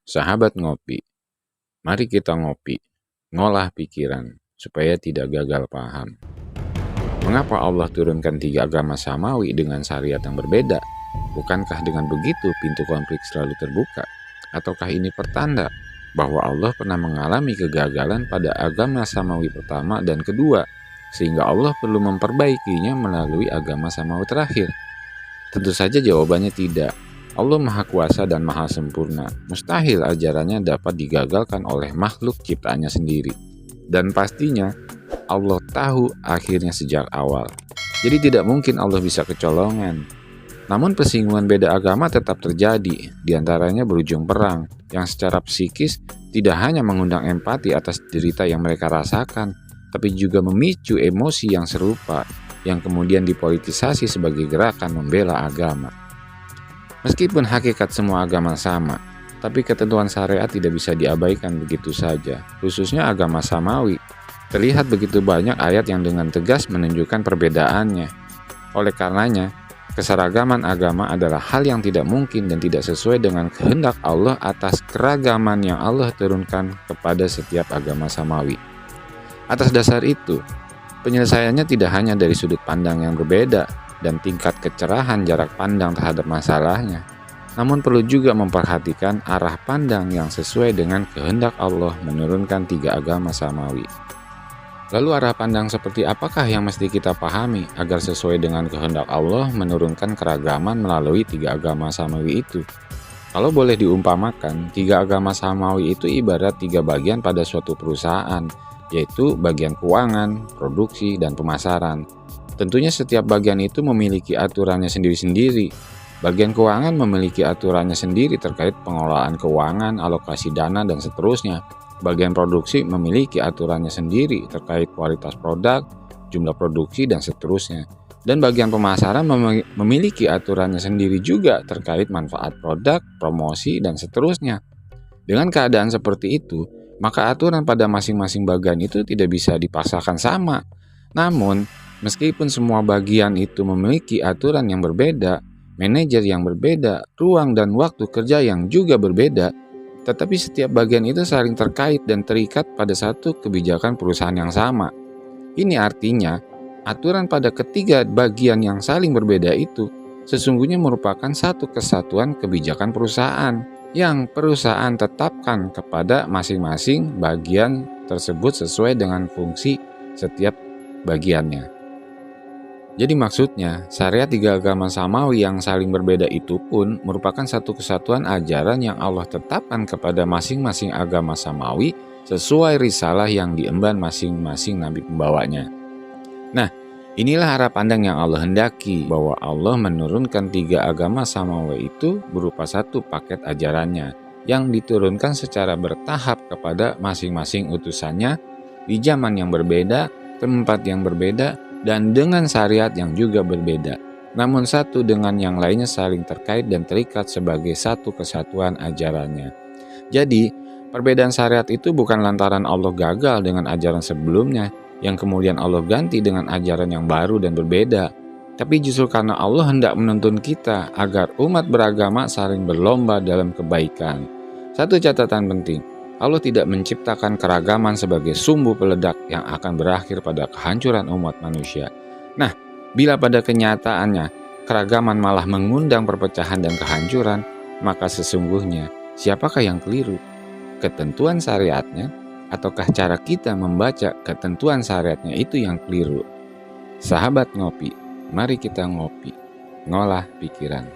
Sahabat ngopi, mari kita ngopi, ngolah pikiran, supaya tidak gagal paham. Mengapa Allah turunkan 3 agama samawi dengan syariat yang berbeda? Bukankah dengan begitu pintu konflik selalu terbuka? Ataukah ini pertanda bahwa Allah pernah mengalami kegagalan pada agama samawi pertama dan kedua, sehingga Allah perlu memperbaikinya melalui agama samawi terakhir? Tentu saja jawabannya tidak. Allah Maha Kuasa dan Maha Sempurna. Mustahil ajarannya dapat digagalkan oleh makhluk ciptaannya sendiri. Dan pastinya Allah tahu akhirnya sejak awal. Jadi tidak mungkin Allah bisa kecolongan. Namun persinggungan beda agama tetap terjadi, diantaranya berujung perang, yang secara psikis tidak hanya mengundang empati atas derita yang mereka rasakan, tapi juga memicu emosi yang serupa, yang kemudian dipolitisasi sebagai gerakan membela agama. Meskipun hakikat semua agama sama, tapi ketentuan syariat tidak bisa diabaikan begitu saja, khususnya agama samawi. Terlihat begitu banyak ayat yang dengan tegas menunjukkan perbedaannya. Oleh karenanya, keseragaman agama adalah hal yang tidak mungkin dan tidak sesuai dengan kehendak Allah atas keragaman yang Allah turunkan kepada setiap agama samawi. Atas dasar itu, penyelesaiannya tidak hanya dari sudut pandang yang berbeda dan tingkat kecerahan jarak pandang terhadap masalahnya, namun perlu juga memperhatikan arah pandang yang sesuai dengan kehendak Allah menurunkan 3 agama samawi. Lalu arah pandang seperti apakah yang mesti kita pahami agar sesuai dengan kehendak Allah menurunkan keragaman melalui 3 agama samawi itu? Kalau boleh diumpamakan, 3 agama samawi itu ibarat 3 bagian pada suatu perusahaan, yaitu bagian keuangan, produksi, dan pemasaran. Tentunya setiap bagian itu memiliki aturannya sendiri-sendiri. Bagian keuangan memiliki aturannya sendiri terkait pengelolaan keuangan, alokasi dana, dan seterusnya. Bagian produksi memiliki aturannya sendiri terkait kualitas produk, jumlah produksi, dan seterusnya. Dan bagian pemasaran memiliki aturannya sendiri juga terkait manfaat produk, promosi, dan seterusnya. Dengan keadaan seperti itu, maka aturan pada masing-masing bagian itu tidak bisa dipaksakan sama. Namun, meskipun semua bagian itu memiliki aturan yang berbeda, manajer yang berbeda, ruang dan waktu kerja yang juga berbeda, tetapi setiap bagian itu saling terkait dan terikat pada satu kebijakan perusahaan yang sama. Ini artinya, aturan pada ketiga bagian yang saling berbeda itu sesungguhnya merupakan satu kesatuan kebijakan perusahaan yang perusahaan tetapkan kepada masing-masing bagian tersebut sesuai dengan fungsi setiap bagiannya. Jadi maksudnya, syariat 3 agama samawi yang saling berbeda itu pun merupakan satu kesatuan ajaran yang Allah tetapkan kepada masing-masing agama samawi sesuai risalah yang diemban masing-masing nabi pembawanya. Nah, inilah arah pandang yang Allah hendaki, bahwa Allah menurunkan 3 agama samawi itu berupa satu paket ajarannya yang diturunkan secara bertahap kepada masing-masing utusannya di zaman yang berbeda, tempat yang berbeda, dan dengan syariat yang juga berbeda. Namun satu dengan yang lainnya saling terkait dan terikat sebagai satu kesatuan ajarannya. Jadi, perbedaan syariat itu bukan lantaran Allah gagal dengan ajaran sebelumnya, yang kemudian Allah ganti dengan ajaran yang baru dan berbeda. Tapi justru karena Allah hendak menuntun kita agar umat beragama saling berlomba dalam kebaikan. Satu catatan penting, Allah tidak menciptakan keragaman sebagai sumbu peledak yang akan berakhir pada kehancuran umat manusia. Nah, bila pada kenyataannya keragaman malah mengundang perpecahan dan kehancuran, maka sesungguhnya siapakah yang keliru? Ketentuan syariatnya, ataukah cara kita membaca ketentuan syariatnya itu yang keliru? Sahabat ngopi, mari kita ngopi, ngolah pikiran.